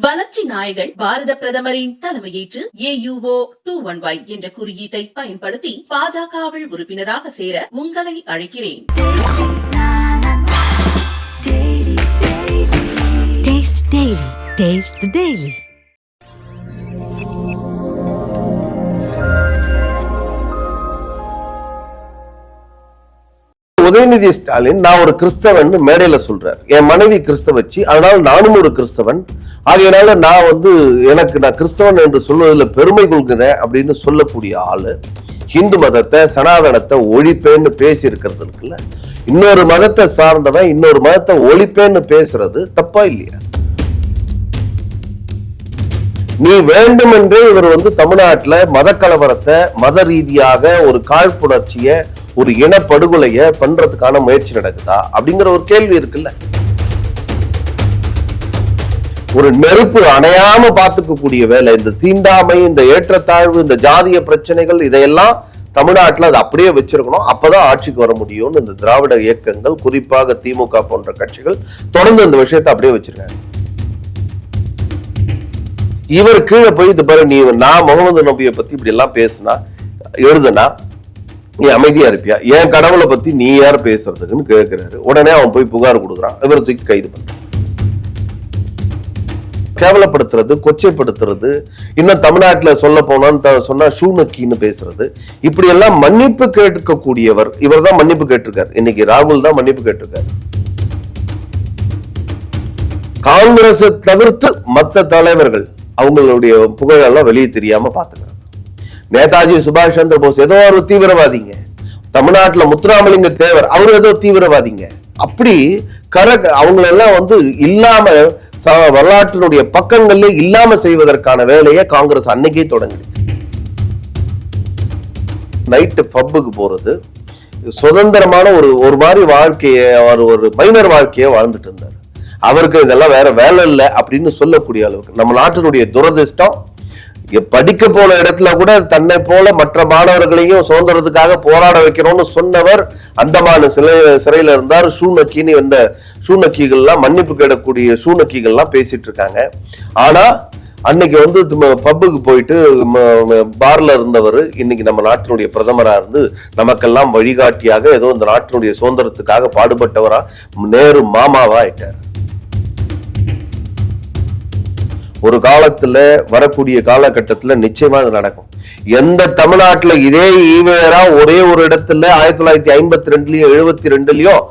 வளர்ச்சி நாயகன் பாரத பிரதமரின் தலைமையேற்று AUO 21Y என்ற குறியீட்டை பயன்படுத்தி பாஜகவில் உறுப்பினராக சேர உங்களை அழைக்கிறேன். Taste Daily. Taste the Daily. Udhayanidhi Stalin நான் ஒரு கிறிஸ்தவன் மேடையில சொல்றார். என் மனைவி கிறிஸ்தவச்சி, அதனால நானும் ஒரு கிறிஸ்தவன், ஆகையினால நான் கிறிஸ்தவன் என்று சொல்வதில் பெருமை கொள்கிறேன் அப்படின்னு சொல்லக்கூடிய ஆளு ஹிந்து மதத்தை சனாதனத்தை ஒழிப்பேன்னு பேசி இருக்கிறது இருக்குல்ல. இன்னொரு மதத்தை சார்ந்தவன் இன்னொரு மதத்தை ஒழிப்பேன்னு பேசுறது தப்பா இல்லையா? நீ வேண்டுமென்றே இவர் தமிழ்நாட்டுல மத கலவரத்தை மத ரீதியாக ஒரு காழ்ப்புணர்ச்சிய ஒரு இனப்படுகொலைய பண்றதுக்கான முயற்சி நடக்குதா அப்படிங்கிற ஒரு கேள்வி இருக்குல்ல. ஒரு நெருப்பு அணையாம பாத்துக்க கூடிய வேலை, இந்த தீண்டாமை, இந்த ஏற்றத்தாழ்வு, இந்த ஜாதிய பிரச்சனைகள், இதையெல்லாம் தமிழ்நாட்டுல அது அப்படியே வச்சிருக்கணும். அப்பதான் ஆட்சிக்கு வர முடியும்னு இந்த திராவிட இயக்கங்கள், குறிப்பாக திமுக போன்ற கட்சிகள் தொடர்ந்து இந்த விஷயத்தை அப்படியே வச்சிருக்காங்க. இவர் கீழே போய் இது பாரு, நீ நான் முகமது நபியை பத்தி இப்படி எல்லாம் பேசுனா எழுதுனா நீ அமைதியா இருப்பியா? என் கடவுளை பத்தி நீ யார் பேசுறதுக்குன்னு கேட்கிறாரு. உடனே அவன் போய் புகார் கொடுக்குறான். இவர் தூக்கி கைது பண்றான். கேவலப்படுத்துறது, கொச்சைப்படுத்துறது, இன்னும் தமிழ்நாட்டுல சொல்ல போனான்னு சொன்னா ஷூனக்கின்னு பேசுறது, இப்படி எல்லாம் மன்னிப்பு கேட்கக்கூடியவர் இவர் தான் மன்னிப்பு கேட்டிருக்காரு. இன்னைக்கு ராகுல் தான் மன்னிப்பு கேட்டிருக்காரு. காங்கிரஸ் தவிர்த்து மற்ற தலைவர்கள் அவங்களுடைய புகழெல்லாம் வெளியே தெரியாம பாத்துக்கிறாங்க. நேதாஜி சுபாஷ் சந்திர போஸ் ஏதோ ஒரு தீவிரவாதிங்க, தமிழ்நாட்டுல முத்துராமலிங்க தேவர் அவரு ஏதோ தீவிரவாதிங்க, அப்படி அவங்களெல்லாம் இல்லாம வரலாற்றினுடைய பக்கங்கள்ல இல்லாம செய்வதற்கான வேலையை காங்கிரஸ் அன்னைக்கே தொடங்குது. நைட்டு பப்புக்கு போறது, சுதந்திரமான ஒரு மாதிரி வாழ்க்கைய, ஒரு மைனர் வாழ்க்கைய வாழ்ந்துட்டு இருந்தார். அவருக்கு இதெல்லாம் வேற வேலை இல்லை அப்படின்னு சொல்லக்கூடிய அளவுக்கு நம்ம நாட்டினுடைய துரதிர்ஷ்டம். படிக்க போன இடத்துல கூட தன்னை போல மற்ற மாணவர்களையும் சுதந்திரத்துக்காக போராட வைக்கணும்னு சொன்னவர் அந்தமான சிறையில இருந்தார். ஷூனக்கின்னு இந்த ஷூனக்கிகள்லாம் மன்னிப்பு கேட்கக்கூடிய ஷூனக்கிகள்லாம் பேசிட்டு இருக்காங்க. ஆனா அன்னைக்கு பப்புக்கு போயிட்டு பார்ல இருந்தவர் இன்னைக்கு நம்ம நாட்டினுடைய பிரதமரா இருந்து நமக்கெல்லாம் வழிகாட்டியாக ஏதோ இந்த நாட்டினுடைய சுதந்திரத்துக்காக பாடுபட்டவரா நேரு மாமாவா ஆயிட்டார். ஒரு காலத்துல வரக்கூடிய காலகட்டத்துல நிச்சயமா அது நடக்கும். எந்த தமிழ்நாட்டுல இதே ஈவேரா ஒரே ஒரு இடத்துல 1952லயும் 72லயும்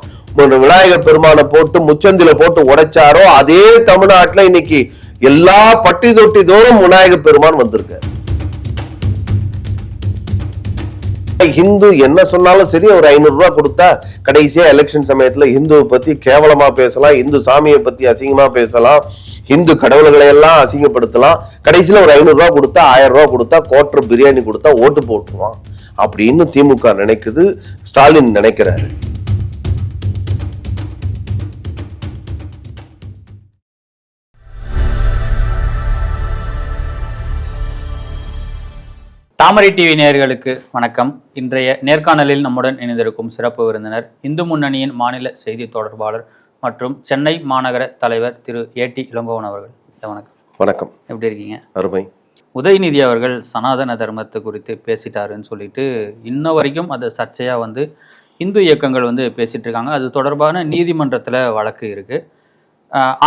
விநாயகர் பெருமானை போட்டு முச்சந்தில போட்டு உடைச்சாரோ அதே தமிழ்நாட்டுல இன்னைக்கு எல்லா பட்டி தொட்டி தோறும் விநாயகர் பெருமான் வந்திருக்காரு. ஹிந்து என்ன சொன்னாலும் சரி, ஒரு 500 ரூபாய் கொடுத்தா கடைசியா எலெக்ஷன் சமயத்துல ஹிந்துவை பத்தி கேவலமா பேசலாம், இந்து சாமியை பத்தி அசிங்கமா பேசலாம், இந்து கடவுள்களை எல்லாம் அசிங்கப்படுத்தலாம். கடைசியில ஒரு 500 ரூபாய் கொடுத்தா 1000 ரூபாய் கொடுத்தா கோட்டர் பிரியாணி கொடுத்தா ஓட்டு போட்டுருவான் அப்படின்னு திமுக நினைக்குது, ஸ்டாலின் நினைக்கிறாரு. தாமரை டிவி நேயர்களுக்கு வணக்கம். இன்றைய நேர்காணலில் நம்முடன் இணைந்திருக்கும் சிறப்பு விருந்தினர் இந்து முன்னணியின் மாநில செய்தி தொடர்பாளர் மற்றும் சென்னை மாநகர தலைவர் திரு AT இளங்கோவன் அவர்கள். வணக்கம். வணக்கம். எப்படி இருக்கீங்க? அருமை. உதயநிதி அவர்கள் சனாதன தர்மத்தை குறித்து பேசிட்டாருன்னு சொல்லிட்டு இன்ன வரைக்கும் அது சர்ச்சையா இந்து இயக்கங்கள் பேசிட்டு இருக்காங்க. அது தொடர்பான நீதிமன்றத்தில் வழக்கு இருக்கு.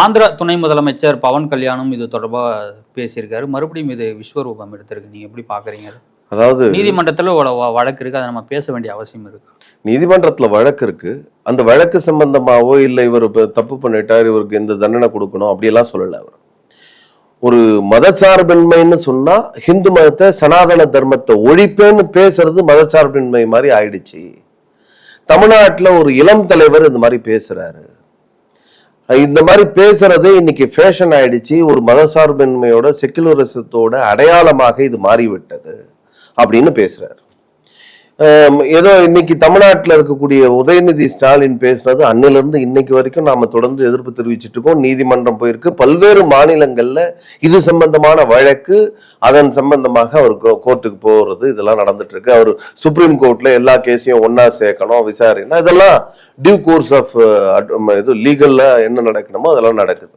ஆந்திரா துணை முதலமைச்சர் பவன் கல்யாணும் இது தொடர்பாக பேசியிருக்காரு. மறுபடியும் இது விஸ்வரூபம் எடுத்திருக்கு. நீங்க எப்படி பாக்குறீங்க? அதாவது நீதிமன்றத்துல வழக்கு இருக்கு, அதை நம்ம பேச வேண்டிய அவசியம் இருக்கு. நீதிமன்றத்துல வழக்கு இருக்கு. அந்த வழக்கு சம்பந்தமாவோ இல்ல இவர் தப்பு பண்ணிட்டார் இவருக்கு இந்த தண்டனை கொடுக்கணும் அப்படியெல்லாம் சொல்லல. அவர் ஒரு மதச்சார்பின்மைன்னு சொன்னா ஹிந்து மதத்தை சனாதன தர்மத்தை ஒழிப்பேன்னு பேசுறது மதச்சார்பின்மை மாதிரி ஆயிடுச்சு. தமிழ்நாட்டுல ஒரு இளம் தலைவர் இந்த மாதிரி பேசுறாரு. இந்த மாதிரி பேசுறது இன்னைக்கு ஃபேஷன் ஆயிடுச்சு. ஒரு மதசார்பின்மையோட செக்குலரிசத்தோட அடையாளமாக இது மாறிவிட்டது அப்படின்னு பேசுறாரு. ஏதோ இன்னைக்கு தமிழ்நாட்டில் இருக்கக்கூடிய உதயநிதி ஸ்டாலின் பேசுனது அன்னிலிருந்து இன்னைக்கு வரைக்கும் நாம தொடர்ந்து எதிர்ப்பு தெரிவிச்சுட்டு இருக்கோம். நீதிமன்றம் போயிருக்கு. பல்வேறு மாநிலங்கள்ல இது சம்பந்தமான வழக்கு, அதன் சம்பந்தமாக அவர் கோர்ட்டுக்கு போறது இதெல்லாம் நடந்துட்டு இருக்கு. அவர் சுப்ரீம் கோர்ட்ல எல்லா கேஸையும் ஒன்னா சேர்க்கணும், விசாரிக்கணும். இதெல்லாம் டியூ கோர்ஸ் ஆஃப் இது லீகல்ல என்ன நடக்கணுமோ அதெல்லாம் நடக்குது.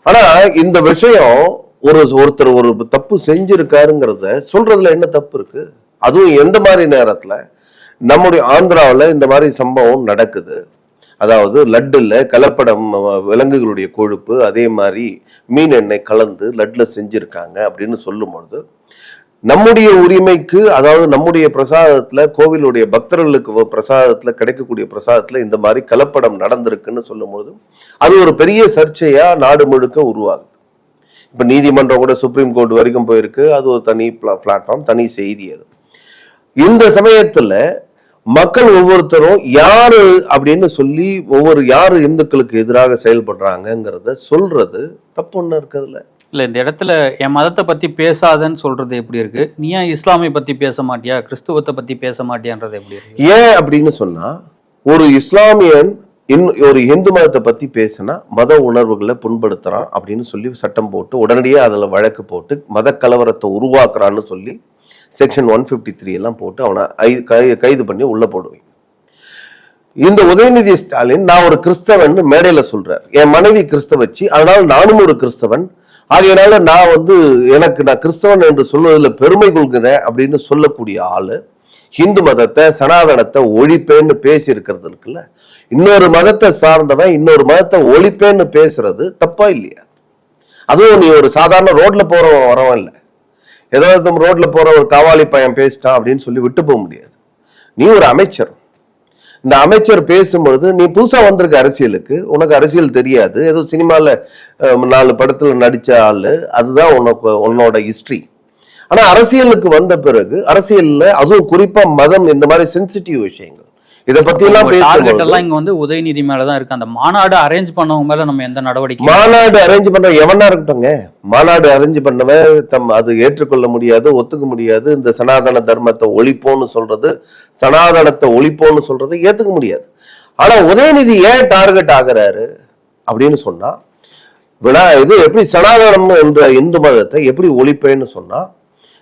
ஆனா இந்த விஷயம் ஒருத்தர் ஒரு தப்பு செஞ்சிருக்காருங்கிறத சொல்றதுல என்ன தப்பு இருக்கு? அதுவும் எந்த மாதிரி நேரத்துல நம்முடைய ஆந்திராவில் இந்த மாதிரி சம்பவம் நடக்குது. அதாவது லட்டுல கலப்படம், விலங்குகளுடைய கொழுப்பு, அதே மாதிரி மீன் எண்ணெய் கலந்து லட்ல செஞ்சிருக்காங்க அப்படின்னு சொல்லும்பொழுது நம்முடைய உரிமைக்கு, அதாவது நம்முடைய பிரசாதத்துல, கோவிலுடைய பக்தர்களுக்கு பிரசாதத்துல கிடைக்கக்கூடிய பிரசாதத்துல இந்த மாதிரி கலப்படம் நடந்திருக்குன்னு சொல்லும்போது அது ஒரு பெரிய சர்ச்சையா நாடு முழுக்க உருவாகுது. இப்ப நீதிமன்றம் கூட சுப்ரீம் கோர்ட் வரைக்கும் போயிருக்கு. அது ஒரு தனி பிளாட்ஃபார்ம், தனி செய்தி. அது இந்த சமயத்துல மக்கள் ஒவ்வொருத்தரும் யாரு அப்படின்னு சொல்லி யாரு இந்துக்களுக்கு எதிராக செயல்படுறாங்கிறத சொல்றது தப்பு ஒண்ணு இருக்குதுல்ல. இல்ல இந்த இடத்துல என் மதத்தை பத்தி பேசாதன்னு சொல்றது எப்படி இருக்கு? நீ ஏன் இஸ்லாமிய பத்தி பேச மாட்டியா, கிறிஸ்துவத்தை பத்தி பேச மாட்டியான்றது எப்படி இருக்கு? ஏன் அப்படின்னு சொன்னா, ஒரு இஸ்லாமியன் ஒரு இந்து மதத்தை பத்தி பேசினா மத உணர்வுகளை புண்படுத்துறான் அப்படின்னு சொல்லி சட்டம் போட்டு உடனடியே அதுல வழக்கு போட்டு மத கலவரத்தை உருவாக்குறான்னு சொல்லி செக்ஷன் 153 எல்லாம் போட்டு அவனை கைது பண்ணி உள்ள போடுவீங்க. இந்த உதயநிதி ஸ்டாலின் நான் ஒரு கிறிஸ்தவன் மேடையில சொல்றார். என் மனைவி கிறிஸ்தவச்சி, அதனால நானும் ஒரு கிறிஸ்தவன், ஆகையினால நான் நான் கிறிஸ்தவன் என்று சொல்வதில் பெருமை கொள்கிறேன் அப்படின்னு சொல்லக்கூடிய ஆளு ஹிந்து மதத்தை, சனாதனத்தை ஒழிப்பேன்னு பேசி இருக்கிறது இருக்குல்ல. இன்னொரு மதத்தை சார்ந்தவன் இன்னொரு மதத்தை ஒழிப்பேன்னு பேசுறது தப்பா இல்லையா? அதுவும் நீ ஒரு சாதாரண ரோட்ல போறவன் வரவன் இல்லை. ஏதாவது ரோட்ல போற ஒரு காவாலி பையன் பேசிட்டான் அப்படின்னு சொல்லி விட்டு போக முடியாது. நீ ஒரு அமைச்சர். இந்த அமைச்சர் பேசும்பொழுது நீ புதுசா வந்திருக்க அரசியலுக்கு, உனக்கு அரசியல் தெரியாது, ஏதோ சினிமால 4 படத்துல நடிச்ச ஆளு, அதுதான் உன்னோட ஹிஸ்டரி. ஆனா அரசியலுக்கு வந்த பிறகு அரசியல்ல அதுவும் குறிப்பா மதம், இந்த மாதிரி சென்சிட்டிவ் விஷயங்கள், இத பத்தி எல்லாம் இங்க உதயநிதி மேலதான் இருக்கு. அந்த மாநாடு அரேஞ்ச் பண்ணவங்க மேல நம்ம எந்த நடவடிக்கை? மாநாடு அரேஞ்ச் பண்ற எவனா இருக்கட்டும்ங்க, மாநாடு அரேஞ்ச் பண்ணவன் அது ஏற்றுக்கொள்ள முடியாது, ஒத்துக்க முடியாது. இந்த சனாதன தர்மத்தை ஒழிப்போன்னு சொல்றது, சனாதனத்தை ஒழிப்போன்னு சொல்றது ஏத்துக்க முடியாது. ஆனா உதயநிதி ஏன் டார்கெட் ஆகுறாரு அப்படின்னு சொன்னா, இது எப்படி சனாதனம் என்ற இந்து மதத்தை எப்படி ஒழிப்பேன்னு சொன்னா,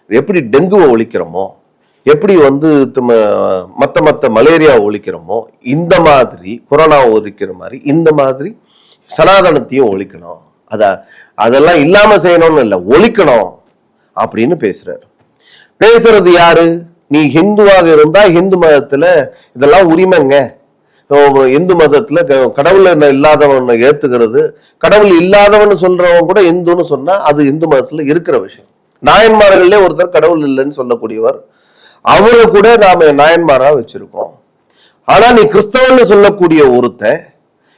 எப்படி டெங்குவை ஒழிக்கிறோமோ, எப்படி மத்த மலேரியா ஒழிக்கிறோமோ, இந்த மாதிரி கொரோனா ஒழிக்கிற மாதிரி இந்த மாதிரி சனாதனத்தையும் ஒழிக்கணும். அதெல்லாம் இல்லாம செய்யணும்னு இல்லை, ஒழிக்கணும் அப்படின்னு பேசுறது யாரு? நீ ஹிந்துவாக இருந்தா ஹிந்து மதத்துல இதெல்லாம் உரிமைங்க. இந்து மதத்துல கடவுள் இல்லாதவன் ஏத்துக்கிறது, கடவுள் இல்லாதவன் சொல்றவன் கூட இந்துன்னு சொன்னா அது இந்து மதத்துல இருக்கிற விஷயம். நாயன்மார்களே ஒருத்தர் கடவுள் இல்லைன்னு சொல்லக்கூடியவர், அவரை கூட நாம நாயன்மாரா வச்சிருக்கோம். ஆனா நீ கிறிஸ்தவன்னு சொல்லக்கூடிய ஒருத்தன்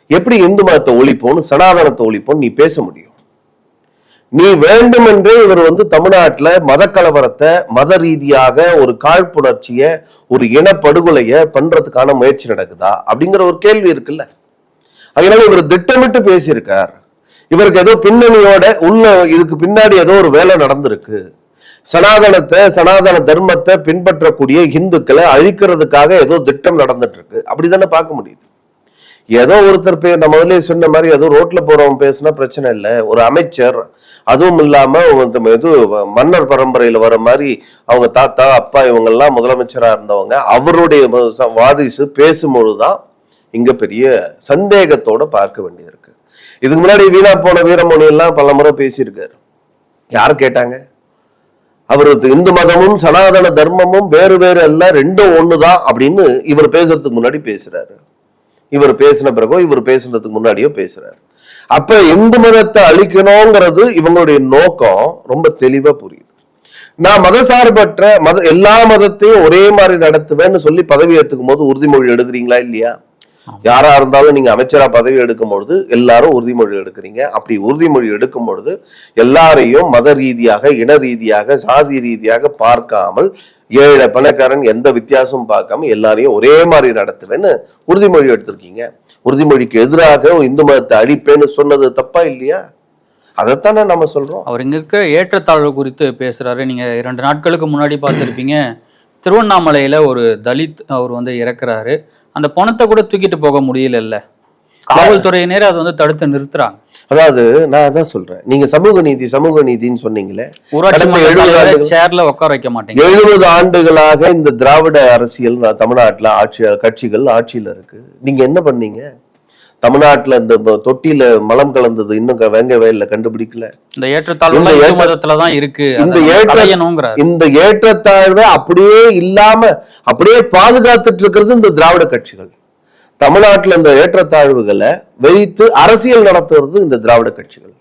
எப்படி இந்து மதத்தை ஒழிப்போன்னு, சனாதனத்தை ஒழிப்போன்னு நீ பேச முடியும்? நீ வேண்டுமென்றே இவர் தமிழ்நாட்டுல மத கலவரத்தை, மத ரீதியாக ஒரு காழ்ப்புணர்ச்சிய, ஒரு இனப்படுகொலைய பண்றதுக்கான முயற்சி நடக்குதா அப்படிங்கிற ஒரு கேள்வி இருக்குல்ல. அதனால இவர் திட்டமிட்டு பேசியிருக்கார். இவருக்கு ஏதோ பின்னணியோட இதுக்கு பின்னாடி ஏதோ ஒரு வேலை நடந்திருக்கு. சனாதன தர்மத்தை பின்பற்றக்கூடிய இந்துக்களை அழிக்கிறதுக்காக ஏதோ திட்டம் நடந்துட்டு இருக்கு, அப்படித்தானே பார்க்க முடியுது. ஏதோ ஒருத்தர் நம்ம முதல்ல சொன்ன மாதிரி ஏதோ ரோட்ல போறவங்க பேசினா பிரச்சனை இல்லை. ஒரு அமைச்சர், அதுவும் இல்லாம மன்னர் பரம்பரையில வர மாதிரி அவங்க தாத்தா அப்பா இவங்கெல்லாம் முதலமைச்சரா இருந்தவங்க, அவருடைய வாரிசு பேசும்பொழுதுதான் இங்க பெரிய சந்தேகத்தோட பார்க்க வேண்டியது இருக்கு. இதுக்கு முன்னாடி வீணா போன வீரமணி எல்லாம் பல முறை பேசியிருக்காரு. யாரு கேட்டாங்க? அவருக்கு இந்து மதமும் சனாதன தர்மமும் வேறு வேறு அல்ல, ரெண்டும் ஒண்ணுதான் அப்படின்னு இவர் பேசுறதுக்கு முன்னாடி பேசுறாரு. இவர் பேசின பிறகோ இவர் பேசுறதுக்கு முன்னாடியோ பேசுறாரு. அப்ப இந்து மதத்தை அழிக்கணுங்கிறது இவங்களுடைய நோக்கம் ரொம்ப தெளிவா புரியுது. நான் மதசார்பற்ற எல்லா மதத்தையும் ஒரே மாதிரி நடத்துவேன்னு சொல்லி பதவி ஏற்றுக்கும் போது உறுதிமொழி எடுக்கிறீங்களா இல்லையா? யாரா இருந்தாலும் நீங்க அமைச்சரா பதவி எடுக்கும் பொழுது எல்லாரும் உறுதிமொழி எடுக்கிறீங்க. அப்படி உறுதிமொழி எடுக்கும் பொழுது எல்லாரையும் மத ரீதியாக, இன ரீதியாக, சாதி ரீதியாக பார்க்காமல், ஏழை பணக்காரன் எந்த வித்தியாசமும் பார்க்காம எல்லாரையும் ஒரே மாதிரி நடத்துவேன்னு உறுதிமொழி எடுத்திருக்கீங்க. உறுதிமொழிக்கு எதிராக இந்து மதத்தை அழிப்பேன்னு சொன்னது தப்பா இல்லையா? அதைத்தானே நம்ம சொல்றோம். அவர் இங்க இருக்க ஏற்றத்தாழ்வு குறித்து பேசுறாரு. நீங்க 2 நாட்களுக்கு முன்னாடி பார்த்திருப்பீங்க, திருவண்ணாமலையில ஒரு தலித் அவர் இறக்குறாரு. அந்த பணத்தை கூட தூக்கிட்டு போக முடியல. காவல்துறையினரே அதை தடுத்து நிறுத்துறாங்க. அதாவது நான் அதான் சொல்றேன், நீங்க சமூக நீதின்னு சொன்னீங்களே, சேர்ல உட்கார வைக்க மாட்டீங்க. 70 ஆண்டுகளாக இந்த திராவிட அரசியல் தமிழ்நாட்டுல கட்சிகள் ஆட்சியில இருக்கு. நீங்க என்ன பண்ணீங்க? தமிழ்நாட்டுல இந்த தொட்டியில மலம் கலந்தது இன்னும் வேங்க வயல்ல கண்டுபிடிக்கல. இந்த ஏற்றத்தாழ்வு இந்து மதத்துலதான் இருக்கு. இந்த ஏற்றத்தாழ்வை அப்படியே இல்லாம அப்படியே பாதுகாத்துட்டு இருக்கிறது இந்த திராவிட கட்சிகள். தமிழ்நாட்டுல இந்த ஏற்றத்தாழ்வுகளை வைத்து அரசியல் நடத்துறது இந்த திராவிட கட்சிகள்.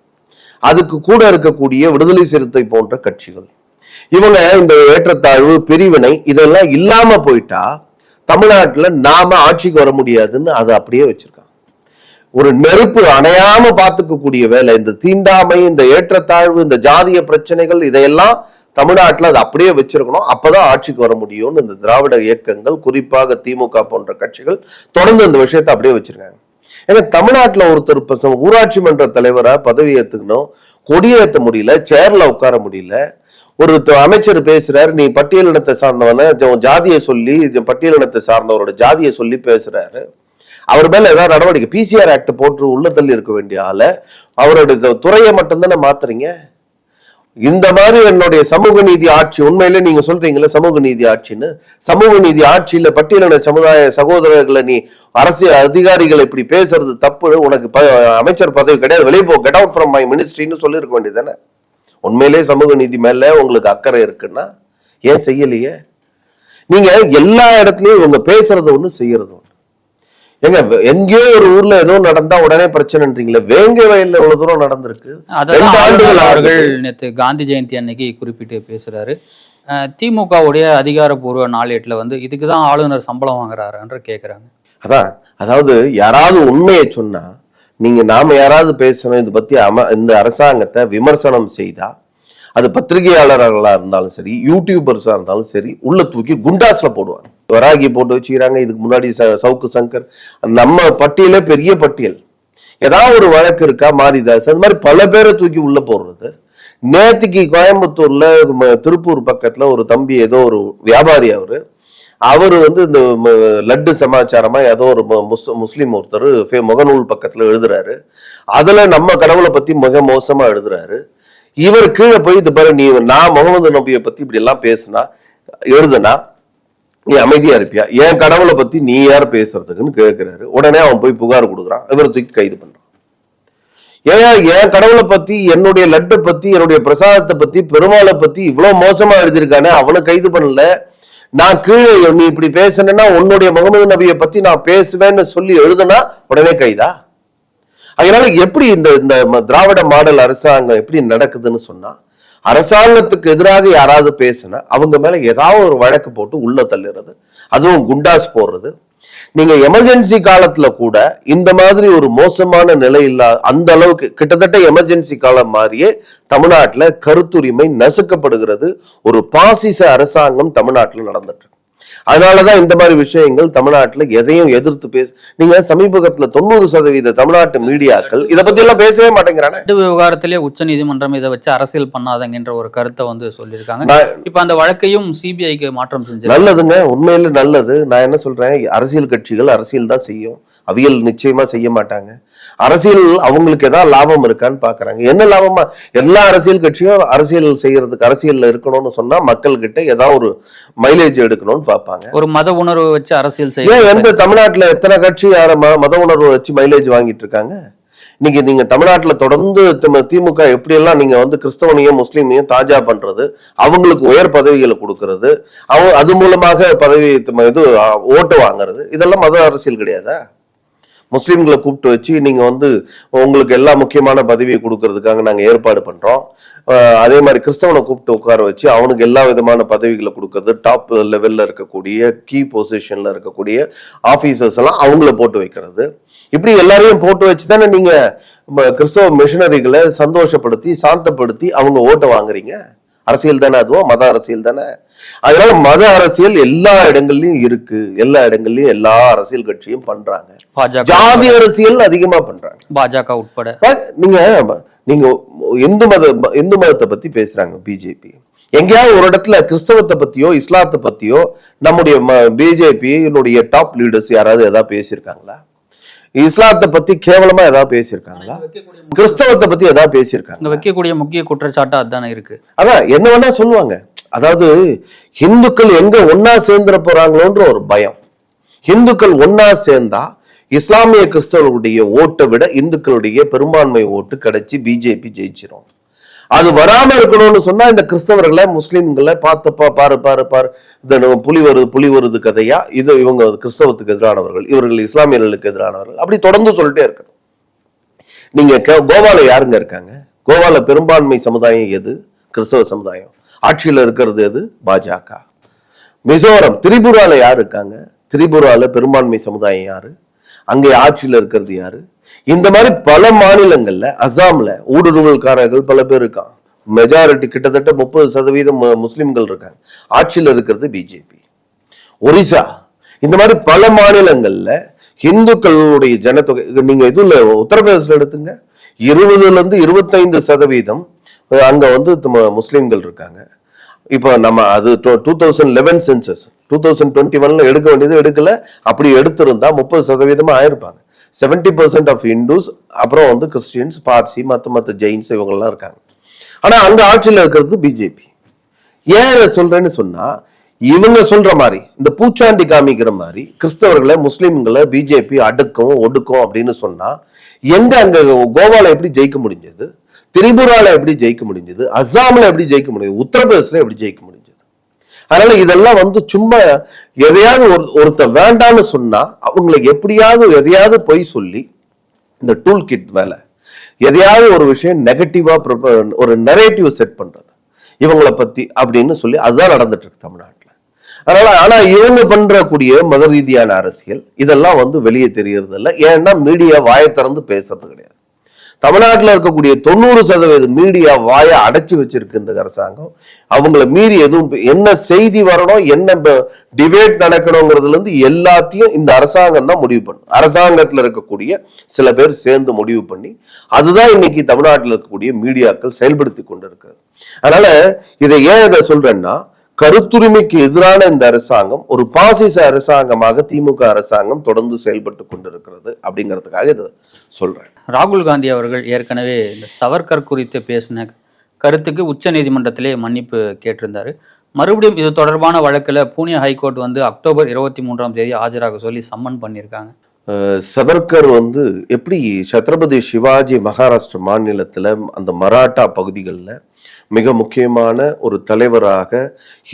அதுக்கு கூட இருக்கக்கூடிய விடுதலை சிறுத்தை போன்ற கட்சிகள். இவங்க இந்த ஏற்றத்தாழ்வு பிரிவினை இதெல்லாம் இல்லாம போயிட்டா தமிழ்நாட்டுல நாம ஆட்சிக்கு வர முடியாதுன்னு அதை அப்படியே வச்சிருக்காங்க. ஒரு நெருப்பு அணையாம பாத்துக்கக்கூடிய வேலை, இந்த தீண்டாமை, இந்த ஏற்றத்தாழ்வு, இந்த ஜாதிய பிரச்சனைகள், இதையெல்லாம் தமிழ்நாட்டுல அது அப்படியே வச்சிருக்கணும். அப்பதான் ஆட்சிக்கு வர முடியும்னு இந்த திராவிட இயக்கங்கள், குறிப்பாக திமுக போன்ற கட்சிகள் தொடர்ந்து இந்த விஷயத்தை அப்படியே வச்சிருக்காங்க. ஏன்னா தமிழ்நாட்டுல ஒருத்தர் ஊராட்சி மன்ற தலைவரா பதவி ஏத்துக்கணும், கொடியேற்ற முடியல, சேர்ல உட்கார முடியல. ஒரு அமைச்சர் பேசுறாரு, நீ பட்டியலினத்தை சார்ந்தவன ஜாதியை சொல்லி, பட்டியலினத்தை சார்ந்தவரோட ஜாதியை சொல்லி பேசுறாரு. அவர் மேல ஏதாவது நடவடிக்கை, பிசிஆர் ஆக்ட் போட்டு உள்ள தள்ளி இருக்க வேண்டிய ஆள அவரோட துறையை மட்டும்தானே மாத்துறீங்க. இந்த மாதிரி என்னுடைய சமூக நீதி ஆட்சி, உண்மையிலே நீங்க சொல்றீங்களே சமூக நீதி ஆட்சின்னு, சமூக நீதி ஆட்சியில பட்டியலின சமுதாய சகோதரர்களை நீ அரசியல் அதிகாரிகளை இப்படி பேசுறது தப்பு, உனக்கு அமைச்சர் பதவி கிடையாது, வெளியே போ, கெட் அவுட் ஃப்ரம் மை மினிஸ்ட்ரின்னு சொல்லி இருக்க வேண்டியதானே. உண்மையிலே சமூக நீதி மேல உங்களுக்கு அக்கறை இருக்குன்னா ஏன் செய்யலையே? நீங்க எல்லா இடத்துலயும் இவங்க பேசுறது ஒண்ணு செய்யறது ஒண்ணு. எங்க எங்கேயோ ஒரு ஊர்ல ஏதோ நடந்தா உடனே பிரச்சனைன்றீங்களே, வேங்க வயல்ல எவ்வளவு தூரம் நடந்திருக்கு. அவர்கள் நேற்று காந்தி ஜெயந்தி அன்னைக்கு குறிப்பிட்டு பேசுறாரு. திமுகவுடைய அதிகாரப்பூர்வ நாளேட்டுல இதுக்குதான் ஆளுநர் சம்பளம் வாங்குறாருன்ற கேக்குறாங்க. அதாவது யாராவது உண்மையை சொன்னா, நீங்க நாம யாராவது பேசணும் இது பத்தி இந்த அரசாங்கத்தை விமர்சனம் செய்தா, அது பத்திரிகையாளர்களா இருந்தாலும் சரி, யூடியூபர்ஸா இருந்தாலும் சரி, உள்ள தூக்கி குண்டாஸ்ல போடுவாங்க. வராகி போட்டு வச்சுக்கிறாங்க. இதுக்கு முன்னாடி சவுக்கு சங்கர், நம்ம பட்டியலே பெரிய பட்டியல். ஏதாவது ஒரு வழக்கு இருக்கா, மாரிதாஸ், அந்த மாதிரி பல பேரை தூக்கி உள்ள போடுறது. நேத்திக்கு கோயம்புத்தூர்ல திருப்பூர் பக்கத்துல ஒரு தம்பி, ஏதோ ஒரு வியாபாரி, அவரு இந்த லட்டு சமாச்சாரமா ஏதோ ஒரு முஸ்லீம் ஒருத்தர் முகநூல் பக்கத்துல எழுதுறாரு. அதுல நம்ம கடவுளை பத்தி மிக மோசமா எழுதுறாரு. இவர் கீழே போய் இது பாரு, நீ நான் முகமது நபியை பத்தி இப்படி எல்லாம் பேசுனா எழுதுனா நீ அமைதியா இருப்பியா, என் கடவுளை பத்தி நீ யார் பேசுறதுக்குன்னு கேட்கிறாரு. உடனே அவன் போய் புகார் கொடுக்குறான், இவர் தூக்கி கைது பண்றான். ஏன் என் கடவுளை பத்தி, என்னுடைய லட்டை பத்தி, என்னுடைய பிரசாதத்தை பத்தி, பெருமாளை பத்தி இவ்வளவு மோசமா எழுதியிருக்கானே, அவனை கைது பண்ணல. நான் கீழே நீ இப்படி பேசுனா உன்னுடைய முகமது நபியை பத்தி நான் பேசுவேன்னு சொல்லி எழுதுனா உடனே கைதா? அதனால எப்படி இந்த திராவிட மாடல் அரசாங்கம் எப்படி நடக்குதுன்னு சொன்னா, அரசாங்கத்துக்கு எதிராக யாராவது பேசுனா அவங்க மேல ஏதாவது ஒரு வழக்கு போட்டு உள்ள தள்ளுறது, அதுவும் குண்டாஸ் போடுறது. நீங்க எமர்ஜென்சி காலத்துல கூட இந்த மாதிரி ஒரு மோசமான நிலை இல்லாத அந்த அளவுக்கு கிட்டத்தட்ட எமர்ஜென்சி காலம் மாதிரியே தமிழ்நாட்டுல கருத்துரிமை நசுக்கப்படுகிறது. ஒரு பாசிச அரசாங்கம் தமிழ்நாட்டுல நடந்துட்டு. அதனாலதான் இந்த மாதிரி விஷயங்கள் தமிழ்நாட்டுல எதையும் எதிர்த்து நீங்க சமீபத்துல 90% தமிழ்நாட்டு மீடியாக்கள் இதை பத்தி எல்லாம் பேசவே மாட்டேங்கிறாங்க. விவகாரத்திலே உச்ச நீதிமன்றம் இதை வச்சு அரசியல் பண்ணாதங்கிற ஒரு கருத்தை சொல்லியிருக்காங்க. இப்ப அந்த வழக்கையும் சிபிஐக்கு மாற்றம் செஞ்சு நல்லதுங்க, உண்மையில நல்லது. நான் என்ன சொல்றேன், அரசியல் கட்சிகள் அரசியல் தான் செய்யும், அவியல் நிச்சயமா செய்ய மாட்டாங்க. அரசியல் அவங்களுக்கு ஏதாவது லாபம் இருக்கான்னு பாக்குறாங்க. என்ன லாபமா? எல்லா அரசியல் கட்சியும் அரசியல் செய்யறதுக்கு, அரசியல்ல இருக்கணும்னு சொன்னா மக்கள் கிட்ட ஏதாவது ஒரு மைலேஜ் எடுக்கணும்னு பாப்பாங்க. ஒரு மத உணர்வு வச்சு அரசியல் செய்ய எந்த தமிழ்நாட்டுல எத்தனை கட்சி யார மத உணர்வு வச்சு மைலேஜ் வாங்கிட்டு இருக்காங்க? நீங்க தமிழ்நாட்டுல தொடர்ந்து திமுக எப்படி எல்லாம் நீங்க கிறிஸ்தவனையும் முஸ்லீமையும் தாஜா பண்றது, அவங்களுக்கு உயர் பதவிகளை கொடுக்கறது, அது மூலமாக பதவி இது ஓட்டு வாங்குறது, இதெல்லாம் மத அரசியல் கிடையாதா? முஸ்லீம்களை கூப்பிட்டு வச்சு நீங்க உங்களுக்கு எல்லா முக்கியமான பதவியை கொடுக்கறதுக்காக நாங்க ஏற்பாடு பண்றோம். அதே மாதிரி கிறிஸ்தவனை கூப்பிட்டு உட்கார வச்சு அவனுக்கு எல்லா விதமான பதவிகளை கொடுக்கறது, டாப் லெவல்ல இருக்கக்கூடிய கீ பொசிஷன்ல இருக்கக்கூடிய ஆபீசர்ஸ் எல்லாம் அவங்கள போட்டு வைக்கிறது. இப்படி எல்லாரையும் போட்டு வச்சுதானே நீங்க கிறிஸ்தவ மிஷனரிகளை சந்தோஷப்படுத்தி சாந்தப்படுத்தி அவங்க ஓட்ட வாங்குறீங்க. அரசியல் தானே, அதுவும் மத அரசியல் தானே. அதனால மத அரசியல் எல்லா இடங்கள்லயும் இருக்கு, எல்லா இடங்கள்லயும் எல்லா அரசியல் கட்சியும் பண்றாங்க. ஜாதி அரசியல் அதிகமா பண்றாங்க, பாஜக உட்பட. நீங்க இந்து மதத்தை பத்தி பேசுறாங்க பிஜேபி. எங்கேயாவது ஒரு இடத்துல கிறிஸ்தவத்தை பத்தியோ இஸ்லாத்தை பத்தியோ நம்முடைய பிஜேபியினுடைய டாப் லீடர்ஸ் யாராவது ஏதாவது பேசியிருக்காங்களா? இஸ்லாத்தை பத்தி கேவலமா ஏதாவது பேசியிருக்காங்களா? கிறிஸ்தவத்தை பத்தி ஏதாவது பேசியிருக்காங்க? வைக்கக்கூடிய முக்கிய குற்றச்சாட்டு அதுதானே இருக்கு. அதான் என்ன வேணா சொல்லுவாங்க. அதாவது இந்துக்கள் எங்க ஒன்னா சேர்ந்துட போறாங்களோன்ற ஒரு பயம். இந்துக்கள் ஒன்னா சேர்ந்தா இஸ்லாமிய கிறிஸ்தவர்களுடைய ஓட்டை விட இந்துக்களுடைய பெரும்பான்மை ஓட்டு கிடைச்சி பிஜேபி ஜெயிச்சிரும். அது வராம இருக்கணும்னு சொன்னா இந்த கிறிஸ்தவர்களை முஸ்லிம்களை பார்த்துப்பா பாரு பாரு பாரு இந்த புலி வருது கதையா, இது இவங்க கிறிஸ்தவத்துக்கு எதிரானவர்கள், இவர்கள் இஸ்லாமியர்களுக்கு எதிரானவர்கள், அப்படி தொடர்ந்து சொல்லிட்டே இருக்க. நீங்க கோவால யாருங்க இருக்காங்க? கோவால பெரும்பான்மை சமுதாயம் எது? கிறிஸ்தவ சமுதாயம். ஆட்சியில இருக்கிறது எது? பாஜக. மிசோரம் திரிபுரால யாரு இருக்காங்க? திரிபுரால பெரும்பான்மை சமுதாயம் யாரு? அங்கே ஆட்சியில இருக்கிறது யாரு? இந்த மாதிரி பல மாநிலங்கள்ல, அசாம்ல ஊடுருவல்காரர்கள் பல பேர் இருக்காங்க. மெஜாரிட்டி கிட்டத்தட்ட 30% முஸ்லிம்கள் இருக்காங்க. ஆட்சியில இருக்கிறது பிஜேபி. ஒரிசா, இந்த மாதிரி பல மாநிலங்கள்ல இந்துக்களுடைய ஜனத்தொகை, நீங்க இதுல உத்தரப்பிரதேசத்துல எடுத்துங்க, 20-25% அங்க வந்து முஸ்லிம்கள் இருக்காங்க. இப்போ நம்ம அது 2011 சென்சஸ், 2021 எடுக்க வேண்டியது எடுக்கல. அப்படி எடுத்திருந்தா 30% ஆயிருப்பாங்க. 70% ஆஃப் இந்துஸ், அப்புறம் வந்து கிறிஸ்டியன்ஸ், பார்சி, மத்த ஜெயின்ஸ் இவங்கெல்லாம் இருக்காங்க. ஆனா அங்க ஆட்சியில் இருக்கிறது பிஜேபி. ஏன் இதை சொல்றேன்னு சொன்னா, இவங்க சொல்ற மாதிரி இந்த பூச்சாண்டி காமிக்கிற மாதிரி கிறிஸ்தவர்களை முஸ்லிம்களை பிஜேபி அடுக்கும் ஒடுக்கும் அப்படின்னு சொன்னா, எங்க அங்க கோவால எப்படி ஜெயிக்க முடிஞ்சது? திரிபுரால எப்படி ஜெயிக்க முடிஞ்சது? அசாம்ல எப்படி ஜெயிக்க முடிஞ்சது? உத்தரப்பிரதேசல எப்படி ஜெயிக்க முடிஞ்சது? அதனால இதெல்லாம் வந்து சும்மா எதையாவது ஒருத்தர் வேண்டான்னு சொன்னா அவங்களுக்கு எப்படியாவது எதையாவது பொய் சொல்லி இந்த டூல் கிட் வேலை, எதையாவது ஒரு விஷயம் நெகட்டிவா ஒரு நரேட்டிவ் செட் பண்றது இவங்களை பத்தி அப்படின்னு சொல்லி அதுதான் நடந்துட்டு இருக்கு தமிழ்நாட்டில். அதனால ஆனா இவங்க பண்றக்கூடிய மத ரீதியான அரசியல் இதெல்லாம் வந்து வெளியே தெரியறது இல்லை. ஏன்னா மீடியா வாயை திறந்து பேசுறது கிடையாது. தமிழ்நாட்டில் இருக்கக்கூடிய 90% மீடியா வாயை அடைச்சு வச்சிருக்கு இந்த அரசாங்கம். அவங்கள மீறி எதுவும் என்ன செய்தி வரணும், என்ன டிபேட் நடக்கணுங்கிறதுல இருந்து எல்லாத்தையும் இந்த அரசாங்கம் தான் முடிவு பண்ணும். அரசாங்கத்தில் இருக்கக்கூடிய சில பேர் சேர்ந்து முடிவு பண்ணி அதுதான் இன்னைக்கு தமிழ்நாட்டில் இருக்கக்கூடிய மீடியாக்கள் செயல்படுத்தி கொண்டு இருக்கிறது. அதனால இதை ஏன் இதை சொல்றேன்னா, கருத்துரிமைக்கு எதிரான இந்த அரசாங்கம் ஒரு பாசிச அரசாங்கமாக திமுக அரசாங்கம் தொடர்ந்து செயல்பட்டு கொண்டிருக்கிறது அப்படிங்கிறதுக்காக இதை சொல்றேன். ராகுல் காந்தி அவர்கள் ஏற்கனவே இந்த சவர்கர் குறித்து பேசின கருத்துக்கு உச்ச நீதிமன்றத்திலே மன்னிப்பு கேட்டிருந்தாரு. மறுபடியும் இது தொடர்பான வழக்கில் பூனே ஹைகோர்ட் வந்து அக்டோபர் 23 ஆஜராக சொல்லி சம்மன் பண்ணியிருக்காங்க. சவர்கர் வந்து எப்படி சத்ரபதி சிவாஜி மகாராஷ்டிர மாநிலத்துல அந்த மராட்டா பகுதிகளில் மிக முக்கியமான ஒரு தலைவராக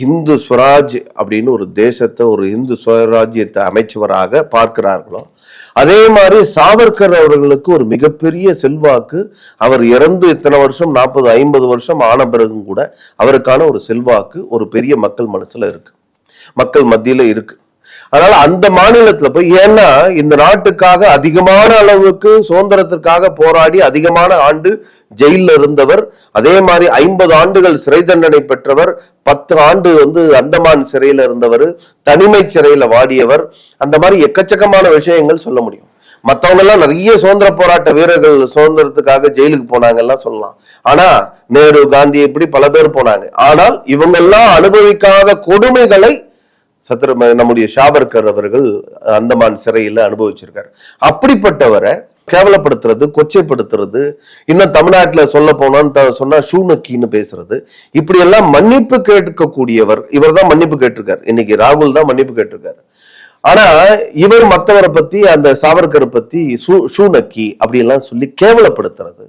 இந்து ஸ்வராஜ் அப்படின்னு ஒரு தேசத்தை, ஒரு இந்து ஸ்வராஜ்யத்தை அமைச்சவராக பார்க்கிறார்களோ, அதே மாதிரி சாவர்கர் அவர்களுக்கு ஒரு மிகப்பெரிய செல்வாக்கு, அவர் இறந்து இத்தனை வருஷம் 40-50 வருஷம் ஆன பிறகும் கூட அவருக்கான ஒரு செல்வாக்கு ஒரு பெரிய மக்கள் மனசுல இருக்கு, மக்கள் மத்தியில இருக்கு. அதனால அந்த மாநிலத்துல போய், ஏன்னா இந்த நாட்டுக்காக அதிகமான அளவுக்கு சுதந்திரத்திற்காக போராடி அதிகமான ஆண்டு ஜெயில இருந்தவர், அதே மாதிரி 50 ஆண்டுகள் சிறை தண்டனை பெற்றவர், 10 ஆண்டு வந்து அந்தமான் சிறையில இருந்தவர், தனிமை சிறையில வாடியவர், அந்த மாதிரி எக்கச்சக்கமான விஷயங்கள் சொல்ல முடியும். மற்றவங்க எல்லாம் நிறைய சுதந்திர போராட்ட வீரர்கள் சுதந்திரத்துக்காக ஜெயிலுக்கு போனாங்கலாம் சொல்லலாம். ஆனா நேரு, காந்தி இப்படி பல பேர் போனாங்க. ஆனால் இவங்கெல்லாம் அனுபவிக்காத கொடுமைகளை நம்முடைய சாவர்கர் அவர்கள் அந்தமான் சிறையில அனுபவிச்சிருக்காரு. அப்படிப்பட்டவரை கேவலப்படுத்துறது, கொச்சைப்படுத்துறது, இன்னும் தமிழ்நாட்டுல சொல்ல போனோன்னு சொன்னா ஷூனக்கின்னு பேசுறது, இப்படி எல்லாம் மன்னிப்பு கேட்கக்கூடியவர் இவர் தான் மன்னிப்பு கேட்டிருக்காரு. இன்னைக்கு ராகுல் தான் மன்னிப்பு கேட்டிருக்காரு. ஆனா இவர் மற்றவரை பத்தி, அந்த சாவர்கரை பத்தி ஷூனக்கி அப்படி எல்லாம் சொல்லி கேவலப்படுத்துறது,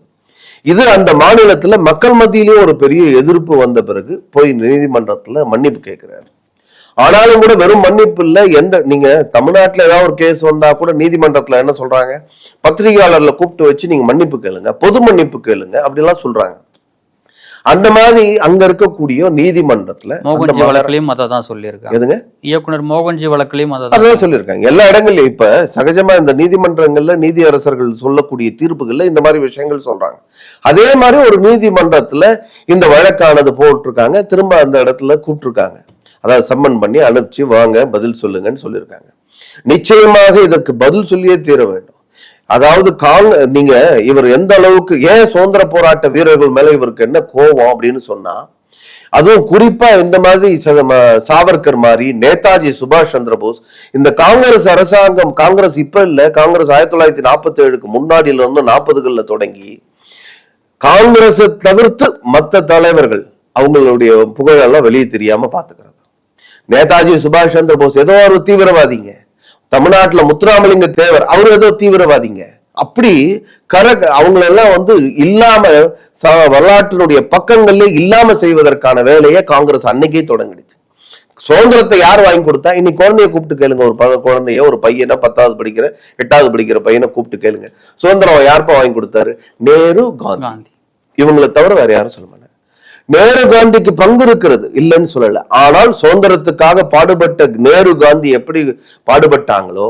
இது அந்த மாநிலத்துல மக்கள் மத்தியிலேயே ஒரு பெரிய எதிர்ப்பு வந்த பிறகு போய் நீதிமன்றத்துல மன்னிப்பு கேட்கிறாரு. ஆனாலும் கூட வெறும் மன்னிப்பு இல்ல. நீங்க தமிழ்நாட்டுல ஏதாவது ஒரு கேஸ் வந்தா கூட நீதிமன்றத்துல என்ன சொல்றாங்க, பத்திரிகையாளர்ல கூப்பிட்டு வச்சு நீங்க மன்னிப்பு கேளுங்க, பொது மன்னிப்பு கேளுங்க அப்படி எல்லாம் சொல்றாங்க. அந்த மாதிரி அங்க இருக்கக்கூடிய நீதிமன்றத்துல மோகன்ஜி வழக்கிலையும் அதான் சொல்லியிருக்காங்க. எதுங்க, இயக்குனர் மோகன்ஜி வழக்கிலையும் அதான் சொல்லியிருக்காங்க. எல்லா இடங்கள்லயும் இப்ப சகஜமா இந்த நீதிமன்றங்கள்ல நீதி அரசர்கள் சொல்லக்கூடிய தீர்ப்புகள்ல இந்த மாதிரி விஷயங்கள் சொல்றாங்க. அதே மாதிரி ஒரு நீதிமன்றத்துல இந்த வழக்கானது போட்டிருக்காங்க, திரும்ப அந்த இடத்துல கூப்பிட்டுருக்காங்க, அதாவது சம்மன் பண்ணி அனுப்பிச்சு வாங்க பதில் சொல்லுங்கன்னு சொல்லியிருக்காங்க. நிச்சயமாக இதற்கு பதில் சொல்லியே தீர வேண்டும். அதாவது நீங்க இவர் எந்த அளவுக்கு, ஏன் சுதந்திர போராட்ட வீரர்கள் மேல இவருக்கு என்ன கோபம் அப்படின்னு சொன்னா, அதுவும் குறிப்பா இந்த மாதிரி சாவர்கர் மாதிரி, நேதாஜி சுபாஷ் சந்திர போஸ், இந்த காங்கிரஸ் அரசாங்கம், காங்கிரஸ் இப்ப இல்ல, காங்கிரஸ் 1947க்கு முன்னாடியில இருந்து 40கள்ல தொடங்கி காங்கிரஸை தவிர்த்து மற்ற தலைவர்கள் அவங்களுடைய புகழெல்லாம் வெளியே தெரியாம பாத்துக்கிறது. நேதாஜி சுபாஷ் சந்திர போஸ் ஏதோ ஒரு தீவிரவாதிங்க, தமிழ்நாட்டுல முத்துராமலிங்க தேவர் அவர் ஏதோ தீவிரவாதிங்க. அப்படி அவங்களெல்லாம் இல்லாம வரலாற்றினுடைய பக்கங்கள்ல இல்லாம செய்வதற்கான வேலையை காங்கிரஸ் அன்னைக்கே தொடங்கிடுச்சு. சுதந்திரத்தை யார் வாங்கி கொடுத்தா? இன்னைக்கு குழந்தைய கூப்பிட்டு கேளுங்க, ஒரு குழந்தைய, ஒரு பையனை 10வது படிக்கிற 8வது படிக்கிற பையனை கூப்பிட்டு கேளுங்க, சுதந்திரம் யாருப்பா வாங்கி கொடுத்தாரு? நேரு, காந்தி. இவங்களை தவிர வேற யாரும் சொல்ல மாட்டாங்க. நேரு காந்திக்கு பங்கு இருக்கிறது, இல்லைன்னு சொல்லல. ஆனால் சுதந்திரத்துக்காக பாடுபட்ட நேரு காந்தி எப்படி பாடுபட்டாங்களோ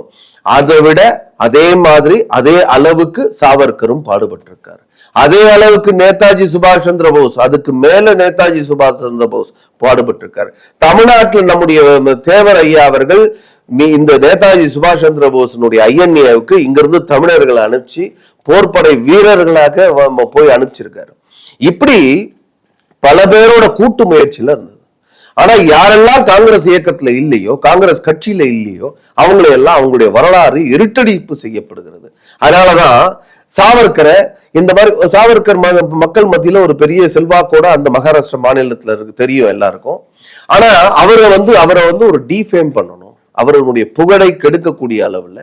அதை விட அதே மாதிரி அதே அளவுக்கு சாவர்கரும் பாடுபட்டு இருக்காரு. அதே அளவுக்கு நேதாஜி சுபாஷ் சந்திர போஸ், அதுக்கு மேல நேதாஜி சுபாஷ் சந்திர போஸ் பாடுபட்டு இருக்காரு. தமிழ்நாட்டில் நம்முடைய தேவர் ஐயா அவர்கள் இந்த நேதாஜி சுபாஷ் சந்திர போஸினுடைய ஐஎன்ஏவுக்கு இங்கிருந்து தமிழர்களை அனுப்பிச்சு போர்ப்படை வீரர்களாக போய் அனுப்பிச்சிருக்காரு. இப்படி பல பேரோட கூட்டு முயற்சியில இருந்தது. ஆனா யாரெல்லாம் காங்கிரஸ் இயக்கத்துல இல்லையோ, காங்கிரஸ் கட்சியில இல்லையோ, அவங்களையெல்லாம் அவங்களுடைய வரலாறு இருட்டடிப்பு செய்யப்படுகிறது. அதனாலதான் சாவர்கரை இந்த மாதிரி சாவர்கர் மக்கள் மத்தியில ஒரு பெரிய செல்வாக்கோட அந்த மகாராஷ்டிரா மாநிலத்துல இருக்கு, தெரியும் எல்லாருக்கும். ஆனா அவரை ஒரு டிஃபேம் பண்ணணும், அவருடைய புகழை கெடுக்கக்கூடிய அளவுல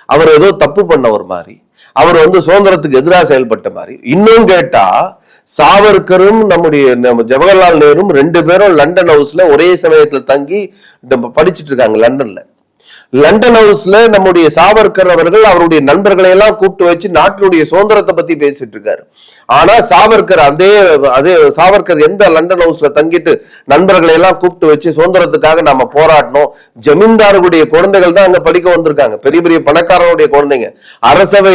அவர் ஏதோ தப்பு பண்ண ஒரு மாதிரி, அவர் சுதந்திரத்துக்கு எதிராக செயல்பட்ட மாதிரி. இன்னும் கேட்டா சாவர்கரும் நம்முடைய ஜவஹர்லால் நேரும் 2 பேரும் லண்டன் ஹவுஸ்ல ஒரே சமயத்துல தங்கி படிச்சுட்டு இருக்காங்க. லண்டன் ஹவுஸ்ல நம்முடைய சாவர்கர் அவர்கள் அவருடைய நண்பர்களை எல்லாம் கூப்பிட்டு வச்சு நாட்டினுடைய சுதந்திரத்தை பத்தி பேசிட்டு இருக்காரு. ஆனா சாவர்கர் எந்த லண்டன் ஹவுஸ்ல தங்கிட்டு நண்பர்களை எல்லாம் கூப்பிட்டு வச்சு சுதந்திரத்துக்காக நாம போராடணும், ஜமீன்தாருடைய குழந்தைகள் தான் அங்க படிக்க வந்திருக்காங்க, பெரிய பெரிய பணக்காரருடைய குழந்தைங்க, அரசவை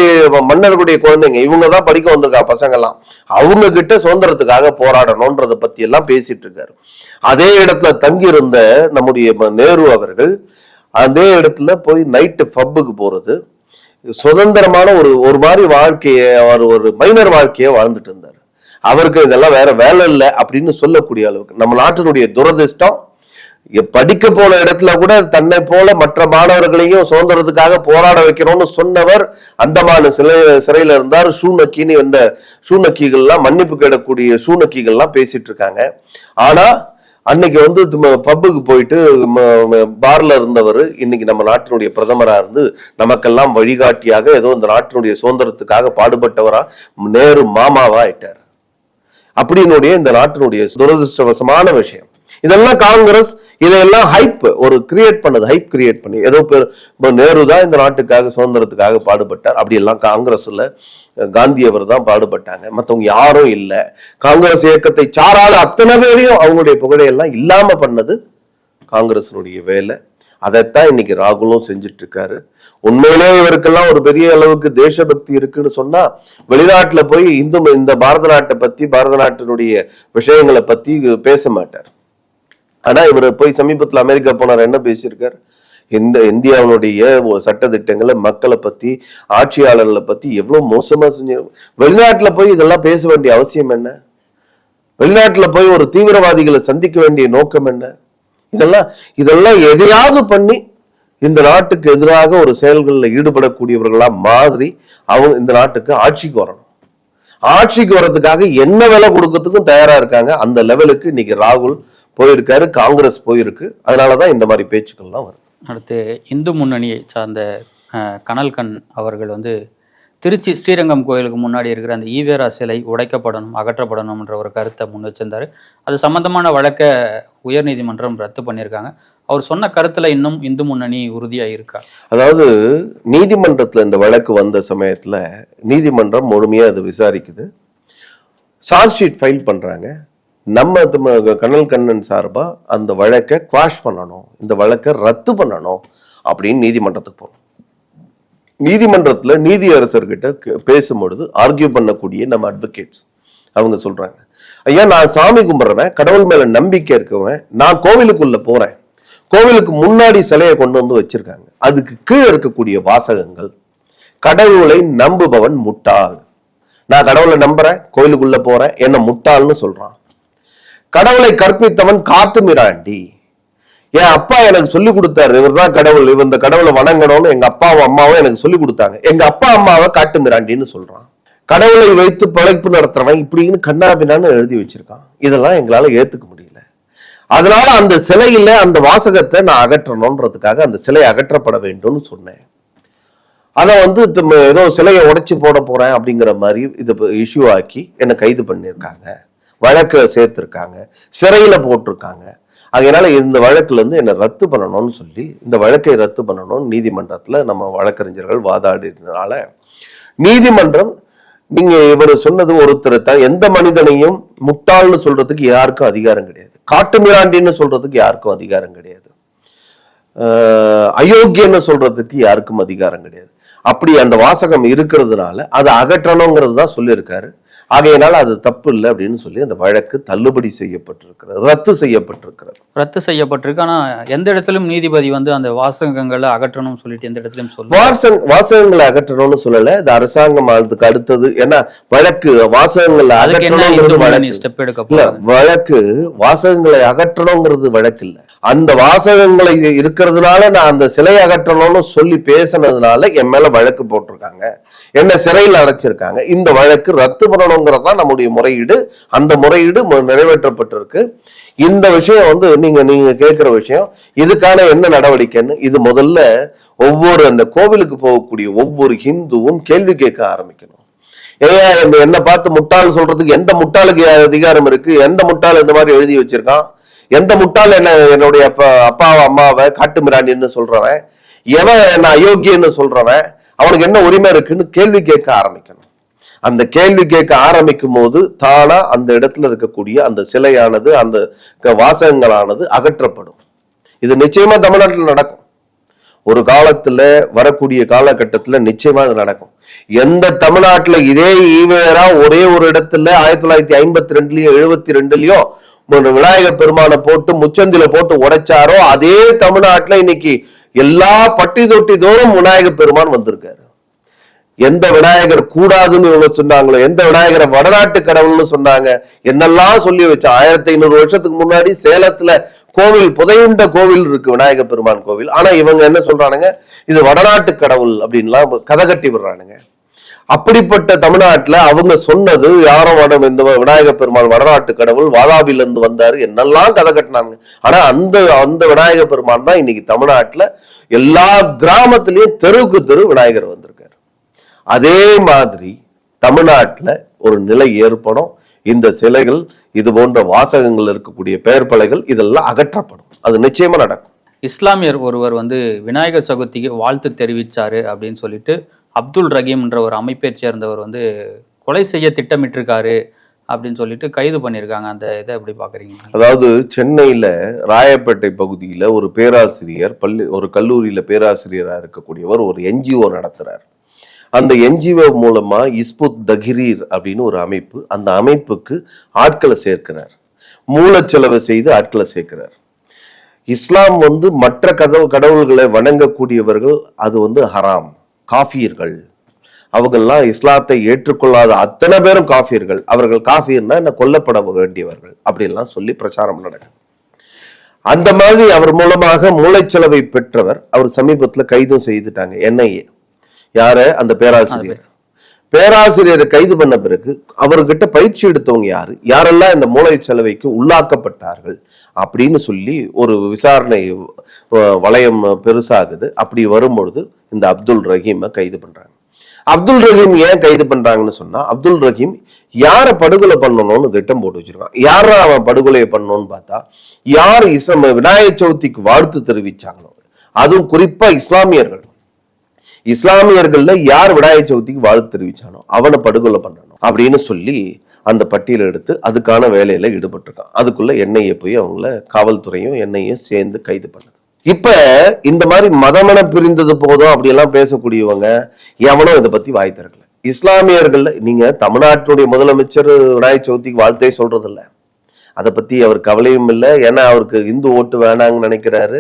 மன்னர்களுடைய குழந்தைங்க, இவங்க தான் படிக்க வந்திருக்காங்க பசங்க எல்லாம், அவங்க கிட்ட சுதந்திரத்துக்காக போராடணும்ன்றத பத்தி எல்லாம் பேசிட்டு இருக்காரு. அதே இடத்துல தங்கியிருந்த நம்முடைய நேரு அவர்கள் அதே இடத்துல போய் நைட்டு பப்புக்கு போறது, சுதந்திரமான ஒரு மாதிரி வாழ்க்கைய, ஒரு மைனர் வாழ்க்கைய வாழ்ந்துட்டு இருந்தார். அவருக்கு இதெல்லாம் வேற வேலை இல்லை அப்படின்னு சொல்லக்கூடிய அளவுக்கு நம்ம நாட்டினுடைய துரதிர்ஷ்டம். படிக்க போன இடத்துல கூட தன்னை போல மற்ற மாணவர்களையும் சுதந்திரத்துக்காக போராட வைக்கணும்னு சொன்னவர் அந்தமான சிறையில இருந்தார். ஷூனக்கின்னு இந்த ஷூனக்கிகள்லாம், மன்னிப்பு கேட்கக்கூடிய ஷூனக்கிகள்லாம் பேசிட்டு இருக்காங்க. ஆனா அன்னைக்கு பப்புக்கு போயிட்டு பார்ல இருந்தவர் இன்னைக்கு நம்ம நாட்டினுடைய பிரதமரா இருந்து நமக்கெல்லாம் வழிகாட்டியாக ஏதோ இந்த நாட்டினுடைய சுதந்திரத்துக்காக பாடுபட்டவரா நேரு மாமாவா ஆயிட்டார். அப்படின்னுடைய இந்த நாட்டினுடைய துரதிருஷ்டவசமான விஷயம். இதெல்லாம் காங்கிரஸ் இதையெல்லாம் ஹைப் கிரியேட் பண்ணது, ஹைப் கிரியேட் பண்ணி ஏதோ நேரு தான் இந்த நாட்டுக்காக சுதந்திரத்துக்காக பாடுபட்டார். அப்படி எல்லாம் காங்கிரஸ்ல காந்தி அவர் தான் பாடுபட்டாங்க, மற்றவங்க யாரும் இல்லை. காங்கிரஸ் இயக்கத்தை சாரால அத்தனை பேரையும் அவங்களுடைய புகழையெல்லாம் இல்லாம பண்ணது காங்கிரஸினுடைய வேலை. அதைத்தான் இன்னைக்கு ராகுலும் செஞ்சுட்டு இருக்காரு. உண்மையிலே இவருக்கெல்லாம் ஒரு பெரிய அளவுக்கு தேசபக்தி இருக்குன்னு சொன்னா வெளிநாட்டுல போய் இந்த பாரத நாட்டை பத்தி, பாரத நாட்டினுடைய விஷயங்களை பத்தி பேச மாட்டார். ஆனா இவர் போய் சமீபத்துல அமெரிக்கா போனார், என்ன பேசியிருக்காரு? இந்தியாவுடைய சட்ட திட்டங்களை, மக்களை பத்தி, ஆட்சியாளர்களை பத்தி எவ்வளவு மோசமா செஞ்சு. வெளிநாட்டுல போய் இதெல்லாம் பேச வேண்டிய அவசியம் என்ன? வெளிநாட்டுல போய் ஒரு தீவிரவாதிகளை சந்திக்க வேண்டிய நோக்கம் என்ன? இதெல்லாம் எதையாவது பண்ணி இந்த நாட்டுக்கு எதிராக ஒரு செயல்களில் ஈடுபடக்கூடியவர்களா மாதிரி அவங்க இந்த நாட்டுக்கு ஆட்சிக்கு வரணும். ஆட்சிக்கு வர்றதுக்காக என்ன விலை கொடுக்கறதுக்கும் தயாரா இருக்காங்க. அந்த லெவலுக்கு இன்னைக்கு ராகுல் போயிருக்காரு, காங்கிரஸ் போயிருக்கு. அதனாலதான் இந்த மாதிரி பேச்சுக்கள்லாம் வருது. அடுத்து இந்து முன்னணியை சார்ந்த கனல்கண் அவர்கள் திருச்சி ஸ்ரீரங்கம் கோயிலுக்கு முன்னாடி இருக்கிற அந்த ஈவேரா சிலை உடைக்கப்படணும், அகற்றப்படணும்ன்ற ஒரு கருத்தை முன் வச்சிருந்தாரு. அது சம்பந்தமான வழக்கை உயர்நீதிமன்றம் ரத்து பண்ணியிருக்காங்க. அவர் சொன்ன கருத்துல இன்னும் இந்து முன்னணி உறுதியா இருக்கா? அதாவது நீதிமன்றத்துல இந்த வழக்கு வந்த சமயத்துல நீதிமன்றம் முழுமையா அதை விசாரிக்குது, சார்ஜ் ஷீட் ஃபைல் பண்றாங்க. நம்ம கனல்கண்ணன் சார்பா அந்த வழக்கை குவாஷ் பண்ணணும், இந்த வழக்கை ரத்து பண்ணணும் அப்படின்னு நீதிமன்றத்துக்கு போகணும். நீதிமன்றத்துல நீதியரசர்கிட்ட பேசும்பொழுது ஆர்கியூ பண்ணக்கூடிய நம்ம அட்வொகேட்ஸ் அவங்க சொல்றாங்க, ஐயா நான் சாமி கும்பிடுறவன், கடவுள் மேல நம்பிக்கை இருக்கவன், நான் கோவிலுக்குள்ள போறேன், கோவிலுக்கு முன்னாடி சிலையை கொண்டு வச்சிருக்காங்க, அதுக்கு கீழே இருக்கக்கூடிய வாசகங்கள் கடவுளை நம்புபவன் முட்டாள், நான் கடவுளை நம்புறேன், கோவிலுக்குள்ள போறேன், என்ன முட்டாள்னு சொல்றான். கடவுளை கற்பித்தவன் காட்டு மிராண்டி, என் அப்பா எனக்கு சொல்லி கொடுத்தாரு, இவர் தான் கடவுள், இவர் இந்த கடவுளை வணங்கணும்னு எங்க அப்பாவும் அம்மாவும் எனக்கு சொல்லி கொடுத்தாங்க, எங்க அப்பா அம்மாவை காட்டு மிராண்டின்னு சொல்றான். கடவுளை வைத்து பிழைப்பு நடத்துறவன் இப்படின்னு கண்ணாபின்னான்னு எழுதி வச்சிருக்கான். இதெல்லாம் எங்களால ஏத்துக்க முடியல. அதனால அந்த சிலையில அந்த வாசகத்தை நான் அகற்றணும்ன்றதுக்காக அந்த சிலை அகற்றப்பட வேண்டும்னு சொன்னேன். அதை ஏதோ சிலையை உடைச்சு போட போறேன் அப்படிங்கிற மாதிரி இது இஷ்யூ ஆக்கி என்னை கைது பண்ணியிருக்காங்க, வழக்க சேர்த்திருக்காங்க, சிறையில போட்டிருக்காங்க. அதனால இந்த வழக்குல இருந்து என்னை ரத்து பண்ணணும்னு சொல்லி இந்த வழக்கை ரத்து பண்ணணும்னு நீதிமன்றத்துல நம்ம வழக்கறிஞர்கள் வாதாடினால நீதிமன்றம், நீங்க இவர் சொன்னது ஒருத்தர் தான், எந்த மனிதனையும் முட்டாள்னு சொல்றதுக்கு யாருக்கும் அதிகாரம் கிடையாது, காட்டு மிராண்டின்னு சொல்றதுக்கு யாருக்கும் அதிகாரம் கிடையாது, அயோக்கியன்னு சொல்றதுக்கு யாருக்கும் அதிகாரம் கிடையாது. அப்படி அந்த வாசகம் இருக்கிறதுனால அதை அகற்றணுங்கிறது தான் சொல்லியிருக்காரு. ஆகையினால அது தப்பு இல்லை அப்படின்னு சொல்லி அந்த வழக்கு தள்ளுபடி செய்யப்பட்டிருக்கிறது, ரத்து செய்யப்பட்டிருக்கு. ஆனா எந்த இடத்திலும் நீதிபதி அந்த வாசகங்களை அகற்றணும்னு சொல்லிட்டு எந்த இடத்திலும் சொல்ல வாசகங்களை அகற்றணும்னு சொல்லல. இது அரசாங்கம் அதுக்கு அடுத்தது ஏன்னா வழக்கு வாசகங்களை அகற்றணுங்கிறது ஸ்டெப் எடுக்க வழக்கு வாசகங்களை அகற்றணுங்கிறது வழக்கு இல்ல. அந்த வாசகங்களை இருக்கிறதுனால நான் அந்த சிலையை அகற்றணும்னு சொல்லி பேசினதுனால என் மேல வழக்கு போட்டிருக்காங்க, என்ன சிறையில் அடைச்சிருக்காங்க. இந்த வழக்கு ரத்து பண்ணணுங்கிறதான் நம்முடைய முறையீடு. அந்த முறையீடு நிறைவேற்றப்பட்டிருக்கு. இந்த விஷயம் நீங்க கேட்கிற விஷயம், இதுக்கான என்ன நடவடிக்கைன்னு இது முதல்ல ஒவ்வொரு அந்த கோவிலுக்கு போகக்கூடிய ஒவ்வொரு ஹிந்துவும் கேள்வி கேட்க ஆரம்பிக்கணும். என்ன பார்த்து முட்டாள் சொல்றதுக்கு எந்த முட்டாளுக்கு அதிகாரம் இருக்கு? எந்த முட்டாள் இந்த மாதிரி எழுதி வச்சிருக்கான்? எந்த முட்டாள் என்னுடைய அப்பாவை அம்மாவை காட்டு மிராண்டின்னு சொல்றவன், எவன் என்ன அயோக்கியன்னு சொல்றவன், அவனுக்கு என்ன உரிமை இருக்குன்னு கேள்வி கேட்க ஆரம்பிக்கணும். அந்த கேள்வி கேட்க ஆரம்பிக்கும் போது தானா அந்த இடத்துல இருக்கக்கூடிய அந்த சிலையானது அந்த வாசகங்களானது அகற்றப்படும். இது நிச்சயமா தமிழ்நாட்டில் நடக்கும். ஒரு காலத்துல வரக்கூடிய காலகட்டத்துல நிச்சயமா இது நடக்கும். எந்த தமிழ்நாட்டுல இதே ஈவேரா ஒரே ஒரு இடத்துல 1952லயோ 72லயோ விநாயகர் பெருமானை போட்டு முச்சந்தில போட்டு உடைச்சாரோ அதே தமிழ்நாட்டுல இன்னைக்கு எல்லா பட்டி தொட்டி தோறும் விநாயகர் பெருமான் வந்திருக்காரு. எந்த விநாயகர் கூடாதுன்னு இவங்க சொன்னாங்களோ, எந்த விநாயகரை வடநாட்டு கடவுள்னு சொன்னாங்க, என்னெல்லாம் சொல்லி வச்சா 1500 வருஷத்துக்கு முன்னாடி சேலத்துல கோவில் புதையுண்ட கோவில் இருக்கு, விநாயகர் பெருமான் கோவில். ஆனா இவங்க என்ன சொல்றானுங்க, இது வடநாட்டு கடவுள் அப்படின்லாம் கதை கட்டி விடுறானுங்க. அப்படிப்பட்ட தமிழ்நாட்டுல அவங்க சொன்னது யாரும் இந்த விநாயகர் பெருமான் வடநாட்டு கடவுள் வாதாபில இருந்து வந்தாரு என்னெல்லாம் கதை கட்டினாங்க. ஆனா அந்த விநாயகர் பெருமான் தான் இன்னைக்கு தமிழ்நாட்டுல எல்லா கிராமத்திலயும் தெருவுக்கு தெரு விநாயகர் வந்திருக்காரு. அதே மாதிரி தமிழ்நாட்டுல ஒரு நிலை ஏற்படும். இந்த சிலைகள், இது போன்ற வாசகங்கள் இருக்கக்கூடிய பெயர் பலகைகள் இதெல்லாம் அகற்றப்படும். அது நிச்சயமா நடக்கும். இஸ்லாமியர் ஒருவர் விநாயகர் சதுர்த்திக்கு வாழ்த்து தெரிவிச்சாரு அப்படின்னு சொல்லிட்டு அப்துல் ரஹீம் என்ற ஒரு அமைப்பை சேர்ந்தவர் கொலை செய்ய திட்டமிட்டிருக்காரு அப்படின்னு சொல்லிட்டு கைது பண்ணியிருக்காங்க. அந்த இதை எப்படி பாக்குறீங்க? அதாவது சென்னையில ராயப்பேட்டை பகுதியில ஒரு பேராசிரியர் ஒரு கல்லூரியில பேராசிரியராக இருக்கக்கூடியவர் ஒரு என்ஜிஓ நடத்துறார். அந்த என்ஜிஓ மூலமா இஸ்புத் தஹ்ரீர் அப்படின்னு ஒரு அமைப்பு, அந்த அமைப்புக்கு ஆட்களை சேர்க்கிறார், மூலச்செலவு செய்து ஆட்களை சேர்க்கிறார். இஸ்லாம் மற்ற கடவுள்களை வணங்கக்கூடியவர்கள், அது ஹராம், காஃபியர்கள். அவங்கெல்லாம் இஸ்லாத்தை ஏற்றுக்கொள்ளாத அத்தனை பேரும் காஃபியர்கள். அவர்கள் காஃபியர்னா என்ன, கொல்லப்பட வேண்டியவர்கள் அப்படின்லாம் சொல்லி பிரச்சாரம் நடக்கும். அந்த மாதிரி அவர் மூலமாக மூளைச்செலவை பெற்றவர் அவர் சமீபத்துல கைதும் செய்துட்டாங்க NIA. யார? அந்த பேராசிரியரை கைது பண்ண பிறகு அவர்கிட்ட பயிற்சி எடுத்தவங்க யாரெல்லாம் இந்த மூளை செலவைக்கு உள்ளாக்கப்பட்டார்கள் அப்படின்னு சொல்லி ஒரு விசாரணை வளையம் பெருசாகுது. அப்படி வரும்பொழுது இந்த அப்துல் ரஹீமை கைது பண்றாங்க. அப்துல் ரஹீம் ஏன் கைது பண்றாங்கன்னு சொன்னா, அப்துல் ரஹீம் யாரை படுகொலை பண்ணணும்னு திட்டம் போட்டு வச்சிருக்கான். யார அவன் படுகொலையை பண்ணணும்னு பார்த்தா, யார் விநாயகர் சதுர்த்திக்கு வாழ்த்து தெரிவிச்சாங்களோ, அதுவும் குறிப்பா இஸ்லாமியர்கள்ல யார் விநாயகர் சதுர்த்திக்கு வாழ்த்து தெரிவிச்சானோ அவனை படுகொலை பண்ணணும் அப்படின்னு சொல்லி அந்த பட்டியலை எடுத்து அதுக்கான வேலையில ஈடுபட்டிருக்கான். அதுக்குள்ள NIA போய் அவங்கள காவல்துறையும் NIA சேர்ந்து கைது பண்ணது. இப்ப இந்த மாதிரி மதமன பிரிந்தது போதும் அப்படியெல்லாம் பேசக்கூடியவங்க எவனும் இதை பத்தி வாய் திறக்கல. இஸ்லாமியர்கள்ல நீங்க தமிழ்நாட்டுடைய முதலமைச்சர் விநாயகர் சதுர்த்திக்கு வாழ்த்தே சொல்றது இல்லை, அதை பத்தி அவர் கவலையும் இல்லை. ஏன்னா அவருக்கு இந்து ஓட்டு வேணாங்கன்னு நினைக்கிறாரு.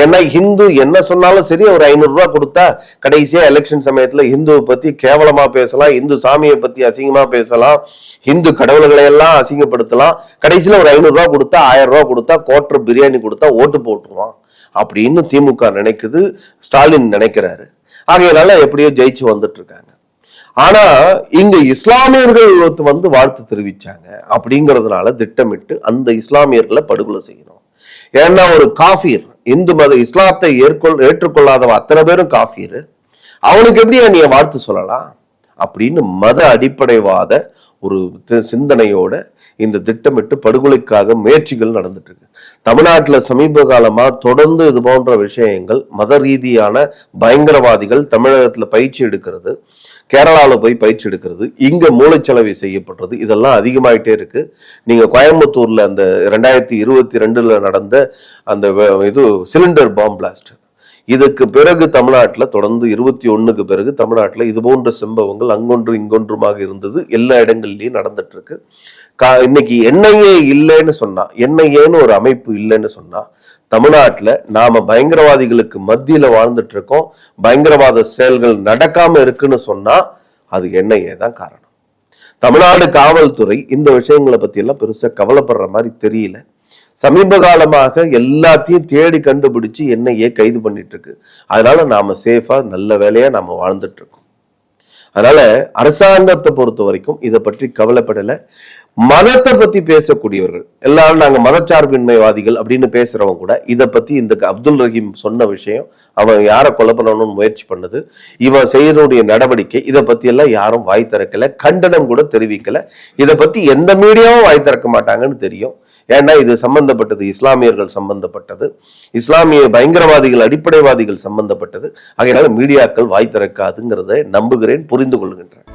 ஏன்னா ஹிந்து என்ன சொன்னாலும் சரி, அவர் 500 ரூபாய் கொடுத்தா கடைசியா எலெக்ஷன் சமயத்துல ஹிந்துவை பத்தி கேவலமா பேசலாம், இந்து சாமியை பத்தி அசிங்கமா பேசலாம், ஹிந்து கடவுள்களை எல்லாம் அசிங்கப்படுத்தலாம். கடைசியில ஒரு 500 ரூபாய் கொடுத்தா 1000 ரூபாய் கொடுத்தா கோட்டர் பிரியாணி கொடுத்தா ஓட்டு போட்டுருவான் அப்படின்னு திமுக நினைக்குது, ஸ்டாலின் நினைக்கிறாரு. ஆகையினால எப்படியோ ஜெயிச்சு வந்துட்டு இருக்காங்க. ஆனா இங்க இஸ்லாமியர்கள் வாழ்த்து தெரிவிச்சாங்க அப்படிங்கறதுனால திட்டமிட்டு அந்த இஸ்லாமியர்களை படுகொலை செய்யணும் ஏன்னா ஒரு காஃபீர், இந்து மத இஸ்லாத்தை ஏற்றுக்கொள்ளாதவ அத்தனை பேரும் காஃபீர், அவனுக்கு எப்படியா நீ வாழ்த்து சொல்லலாம் அப்படின்னு மத அடிப்படைவாத ஒரு சிந்தனையோட இந்த திட்டமிட்டு படுகொலைக்காக முயற்சிகள் நடந்துட்டு இருக்கு. தமிழ்நாட்டில் சமீப காலமா தொடர்ந்து இது போன்ற விஷயங்கள், மத ரீதியான பயங்கரவாதிகள் தமிழகத்துல பயிற்சி எடுக்கிறது, கேரளாவில் போய் பயிற்சி எடுக்கிறது, இங்க மூளைச்சலவை செய்யப்படுறது, இதெல்லாம் அதிகமாயிட்டே இருக்கு. நீங்க கோயம்புத்தூர்ல அந்த 2022 நடந்த அந்த இது சிலிண்டர் பாம்பு பிளாஸ்ட், இதுக்கு பிறகு தமிழ்நாட்டில் தொடர்ந்து 21க்கு பிறகு தமிழ்நாட்டில் இது போன்ற சம்பவங்கள் அங்கொன்று இங்கொன்றுமாக இருந்தது, எல்லா இடங்கள்லயும் நடந்துட்டு இருக்கு. இன்னைக்கு என்ஐஏ இல்லைன்னு சொன்னா, என்ஐஏன்னு ஒரு அமைப்பு இல்லைன்னு சொன்னா, தமிழ்நாட்டில் நாம பயங்கரவாதிகளுக்கு மத்தியில வாழ்ந்துட்டு இருக்கோம், பயங்கரவாத செயல்கள் நடக்காம இருக்குன்னு சொன்னா அது என்ஐஏ தான் காரணம். தமிழ்நாடு காவல்துறை இந்த விஷயங்களை பத்தி எல்லாம் பெருசா கவலைப்படுற மாதிரி தெரியல. சமீப காலமாக எல்லாத்தையும் தேடி கண்டுபிடிச்சு என்ஐஏ கைது பண்ணிட்டு இருக்கு. அதனால நாம சேஃபா நல்ல வேலையா நாம வாழ்ந்துட்டு இருக்கோம். அதனால அரசாங்கத்தை பொறுத்த வரைக்கும் இதை பற்றி கவலைப்படல. மதத்தை பத்தி பேசக்கூடியவர்கள் எல்லாரும் நாங்க மதச்சார்பின்மைவாதிகள் அப்படின்னு பேசுறவங்க கூட இதை பத்தி இந்த அப்துல் ரஹீம் சொன்ன விஷயம், அவன் யாரை கொலை பண்ணணும்னு முயற்சி பண்ணது, இவன் செய்யக்கூடிய நடவடிக்கை, இதை பத்தி எல்லாம் யாரும் வாய் திறக்கல, கண்டனம் கூட தெரிவிக்கல. இதை பத்தி எந்த மீடியாவும் வாய் திறக்க மாட்டாங்கன்னு தெரியும். ஏன்னா இது சம்பந்தப்பட்டது இஸ்லாமியர்கள் சம்பந்தப்பட்டது, இஸ்லாமிய பயங்கரவாதிகள் அடிப்படைவாதிகள் சம்பந்தப்பட்டது. ஆகையினால மீடியாக்கள் வாய் திறக்காதுங்கிறத நம்புகிறேன், புரிந்து கொள்கின்றேன்.